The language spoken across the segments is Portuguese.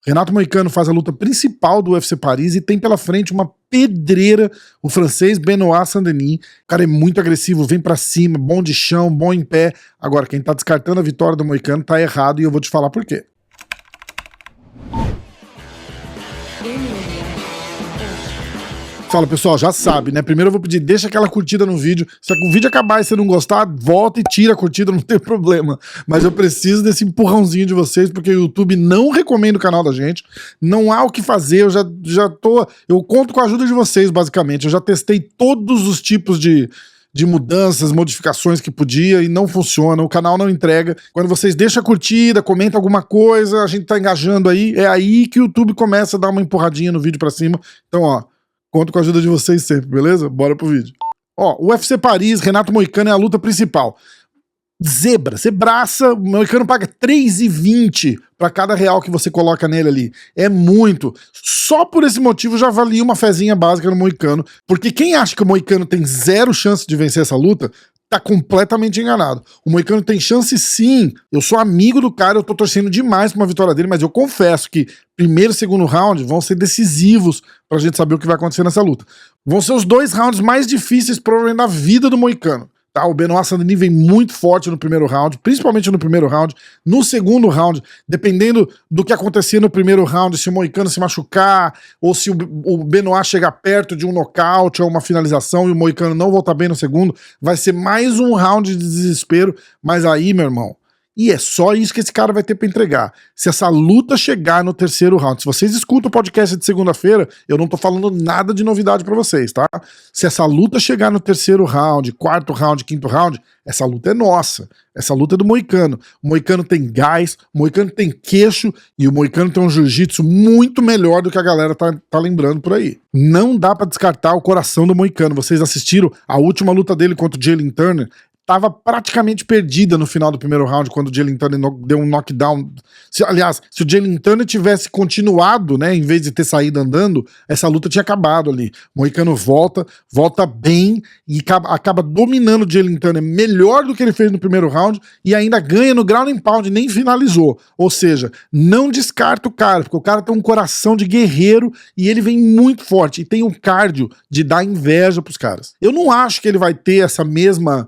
Renato Moicano faz a luta principal do UFC Paris e tem pela frente uma pedreira, o francês Benoit Saint-Denis. O cara é muito agressivo, vem pra cima, bom de chão, bom em pé. Agora, quem tá descartando a vitória do Moicano tá errado e eu vou te falar por quê. Fala, pessoal, já sabe, né? Primeiro eu vou pedir, deixa aquela curtida no vídeo. Se o vídeo acabar e você não gostar, volta e tira a curtida, não tem problema. Mas eu preciso desse empurrãozinho de vocês, porque o YouTube não recomenda o canal da gente. Não há o que fazer, eu conto com a ajuda de vocês, basicamente. Eu já testei todos os tipos de mudanças, modificações que podia e não funciona, o canal não entrega. Quando vocês deixam a curtida, comentam alguma coisa, a gente tá engajando aí, é aí que o YouTube começa a dar uma empurradinha no vídeo pra cima. Então, ó, conto com a ajuda de vocês sempre, beleza? Bora pro vídeo. Ó, o UFC Paris, Renato Moicano é a luta principal. Zebraça, o Moicano paga 3,20 pra cada real que você coloca nele ali. É muito. Só por esse motivo já valia uma fezinha básica no Moicano, porque quem acha que o Moicano tem zero chance de vencer essa luta, tá completamente enganado. O Moicano tem chance sim. Eu sou amigo do cara, eu tô torcendo demais pra uma vitória dele, mas eu confesso que primeiro e segundo round vão ser decisivos pra gente saber o que vai acontecer nessa luta. Vão ser os dois rounds mais difíceis provavelmente da vida do Moicano. Tá, o Benoit Saint-Denis vem muito forte no primeiro round, principalmente no primeiro round. No segundo round, dependendo do que acontecer no primeiro round, se o Moicano se machucar, ou se o Benoit chegar perto de um nocaute ou uma finalização e o Moicano não voltar bem no segundo, vai ser mais um round de desespero. Mas aí, meu irmão, e é só isso que esse cara vai ter pra entregar. Se essa luta chegar no terceiro round, se vocês escutam o podcast de segunda-feira, eu não tô falando nada de novidade pra vocês, tá? Se essa luta chegar no terceiro round, quarto round, quinto round, essa luta é nossa. Essa luta é do Moicano. O Moicano tem gás, o Moicano tem queixo e o Moicano tem um jiu-jitsu muito melhor do que a galera tá lembrando por aí. Não dá pra descartar o coração do Moicano. Vocês assistiram a última luta dele contra o Jalin Turner? Tava praticamente perdida no final do primeiro round quando o Jalin Turner deu um knockdown. Aliás, se o Jalin Turner tivesse continuado, né, em vez de ter saído andando, essa luta tinha acabado ali. O Moicano volta bem e acaba dominando o Jalin Turner melhor do que ele fez no primeiro round e ainda ganha no ground and pound, nem finalizou. Ou seja, não descarta o cara, porque o cara tem um coração de guerreiro e ele vem muito forte e tem um cardio de dar inveja pros caras. Eu não acho que ele vai ter essa mesma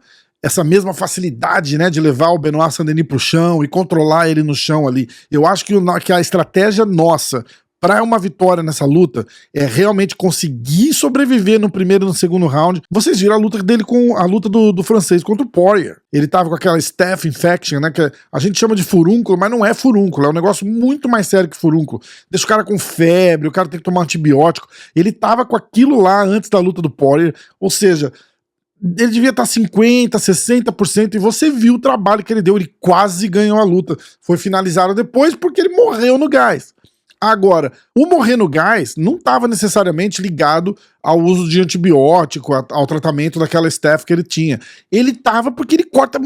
facilidade, né, de levar o Benoit Saint-Denis pro chão e controlar ele no chão ali. Eu acho que a estratégia nossa para uma vitória nessa luta é realmente conseguir sobreviver no primeiro e no segundo round. Vocês viram a luta dele com a luta do francês contra o Poirier. Ele tava com aquela staph infection, né, que a gente chama de furúnculo, mas não é furúnculo, é um negócio muito mais sério que furúnculo. Deixa o cara com febre, o cara tem que tomar antibiótico. Ele tava com aquilo lá antes da luta do Poirier, ou seja, ele devia estar 50%, 60%, e você viu o trabalho que ele deu, ele quase ganhou a luta. Foi finalizado depois porque ele morreu no gás. Agora, o morrer no gás não estava necessariamente ligado ao uso de antibiótico, ao tratamento daquela staph que ele tinha. Ele estava porque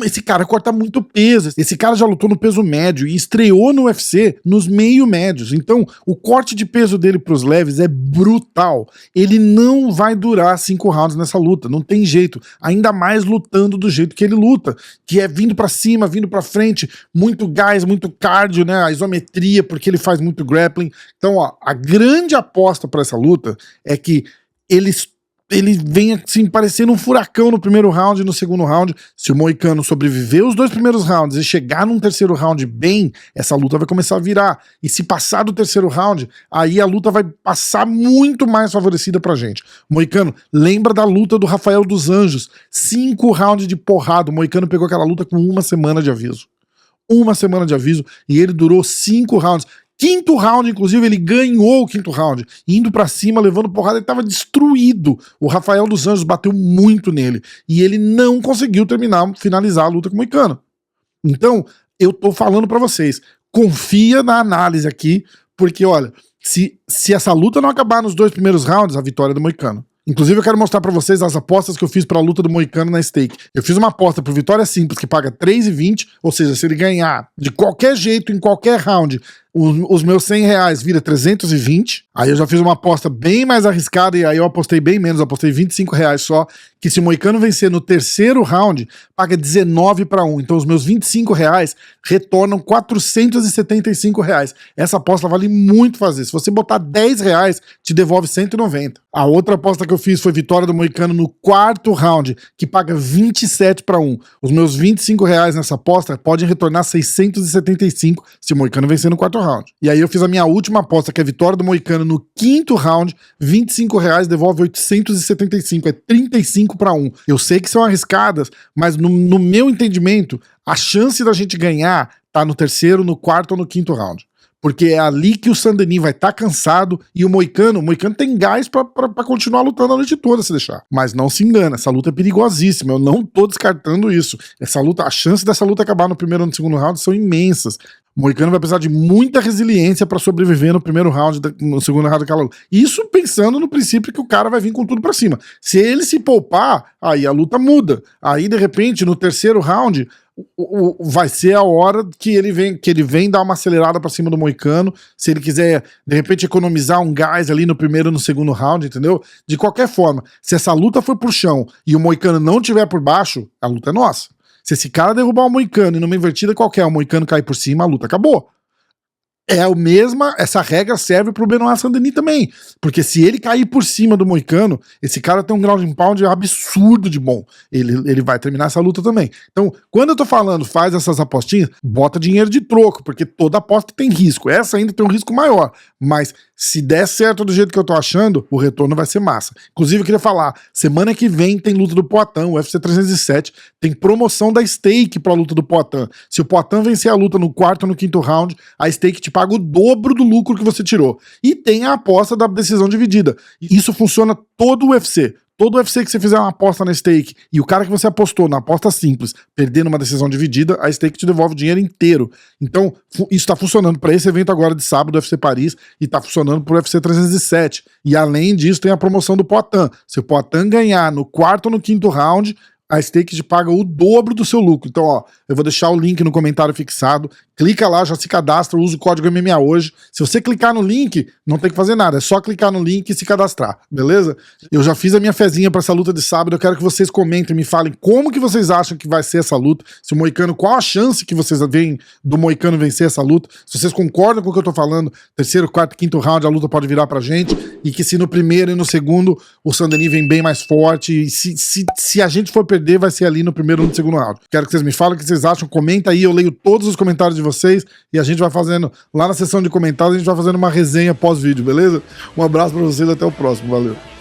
esse cara corta muito peso. Esse cara já lutou no peso médio e estreou no UFC nos meio médios. Então, o corte de peso dele para os leves é brutal. Ele não vai durar 5 rounds nessa luta, não tem jeito. Ainda mais lutando do jeito que ele luta, que é vindo para cima, vindo para frente, muito gás, muito cardio, né? A isometria, porque ele faz muito grappling. Então, ó, a grande aposta para essa luta é que ele vem assim parecendo um furacão no primeiro round e no segundo round. Se o Moicano sobreviver os 2 primeiros rounds e chegar num terceiro round bem, essa luta vai começar a virar. E se passar do terceiro round, aí a luta vai passar muito mais favorecida pra gente. O Moicano, lembra da luta do Rafael dos Anjos? 5 rounds de porrada. O Moicano pegou aquela luta com 1 semana de aviso. 1 semana de aviso e ele durou 5 rounds. Quinto round, inclusive, ele ganhou o quinto round, indo pra cima, levando porrada, ele tava destruído. O Rafael dos Anjos bateu muito nele, e ele não conseguiu finalizar a luta com o Moicano. Então, eu tô falando pra vocês, confia na análise aqui, porque, olha, se essa luta não acabar nos 2 primeiros rounds, a vitória é do Moicano. Inclusive eu quero mostrar pra vocês as apostas que eu fiz pra luta do Moicano na stake. Eu fiz uma aposta por vitória simples que paga 3,20, ou seja, se ele ganhar de qualquer jeito, em qualquer round, os meus 100 reais vira 320, aí eu já fiz uma aposta bem mais arriscada e aí eu apostei bem menos, eu apostei 25 reais só, que se o Moicano vencer no terceiro round, paga 19-1, então os meus 25 reais retornam 475 reais. Essa aposta vale muito fazer, se você botar 10 reais, te devolve 190. A outra aposta que eu fiz foi vitória do Moicano no quarto round, que paga 27-1. Os meus 25 reais nessa aposta podem retornar 675 se o Moicano vencer no quarto round. E aí eu fiz a minha última aposta, que é a vitória do Moicano no quinto round, 25 reais devolve 875, é 35-1. Eu sei que são arriscadas, mas no meu entendimento, a chance da gente ganhar tá no terceiro, no quarto ou no quinto round. Porque é ali que o Saint-Denis vai estar cansado e o Moicano tem gás pra continuar lutando a noite toda, se deixar. Mas não se engana, essa luta é perigosíssima, eu não tô descartando isso. Essa luta, a chance dessa luta acabar no primeiro ou no segundo round são imensas. O Moicano vai precisar de muita resiliência pra sobreviver no primeiro round, no segundo round daquela luta. Isso pensando no princípio que o cara vai vir com tudo pra cima. Se ele se poupar, aí a luta muda. Aí, de repente, no terceiro round, vai ser a hora que ele vem dar uma acelerada pra cima do Moicano, se ele quiser, de repente, economizar um gás ali no primeiro ou no segundo round, entendeu? De qualquer forma, se essa luta for pro chão e o Moicano não tiver por baixo, a luta é nossa. Se esse cara derrubar o Moicano e numa invertida qualquer, o Moicano cair por cima, a luta acabou. Essa regra serve pro Benoit Saint-Denis também, porque se ele cair por cima do Moicano, esse cara tem um ground and pound absurdo de bom, ele vai terminar essa luta também. Então, quando eu tô falando, faz essas apostinhas, bota dinheiro de troco, porque toda aposta tem risco, essa ainda tem um risco maior, mas se der certo do jeito que eu tô achando, o retorno vai ser massa. Inclusive, eu queria falar, semana que vem tem luta do Poatan, o UFC 307, tem promoção da stake pra luta do Poatan. Se o Poatan vencer a luta no quarto ou no quinto round, a stake te paga o dobro do lucro que você tirou. E tem a aposta da decisão dividida. Isso funciona todo o UFC. Todo UFC que você fizer uma aposta na stake e o cara que você apostou na aposta simples perder numa decisão dividida, a stake te devolve o dinheiro inteiro. Então, isso tá funcionando para esse evento agora de sábado do UFC Paris e tá funcionando pro UFC 307. E além disso, tem a promoção do Poatan. Se o Poatan ganhar no quarto ou no quinto round, a stake te paga o dobro do seu lucro. Então, ó, eu vou deixar o link no comentário fixado. Clica lá, já se cadastra, usa o código MMA hoje. Se você clicar no link, não tem que fazer nada, é só clicar no link e se cadastrar, beleza? Eu já fiz a minha fezinha pra essa luta de sábado, eu quero que vocês comentem, me falem como que vocês acham que vai ser essa luta, se o Moicano, qual a chance que vocês veem do Moicano vencer essa luta, se vocês concordam com o que eu tô falando, terceiro, quarto, quinto round, a luta pode virar pra gente, e que se no primeiro e no segundo o Saint-Denis vem bem mais forte, e se a gente for perder, vai ser ali no primeiro ou no segundo round. Quero que vocês me falem o que vocês acham, comenta aí, eu leio todos os comentários de vocês e a gente vai fazendo, lá na seção de comentários, a gente vai fazendo uma resenha pós-vídeo, beleza? Um abraço pra vocês, até o próximo, valeu!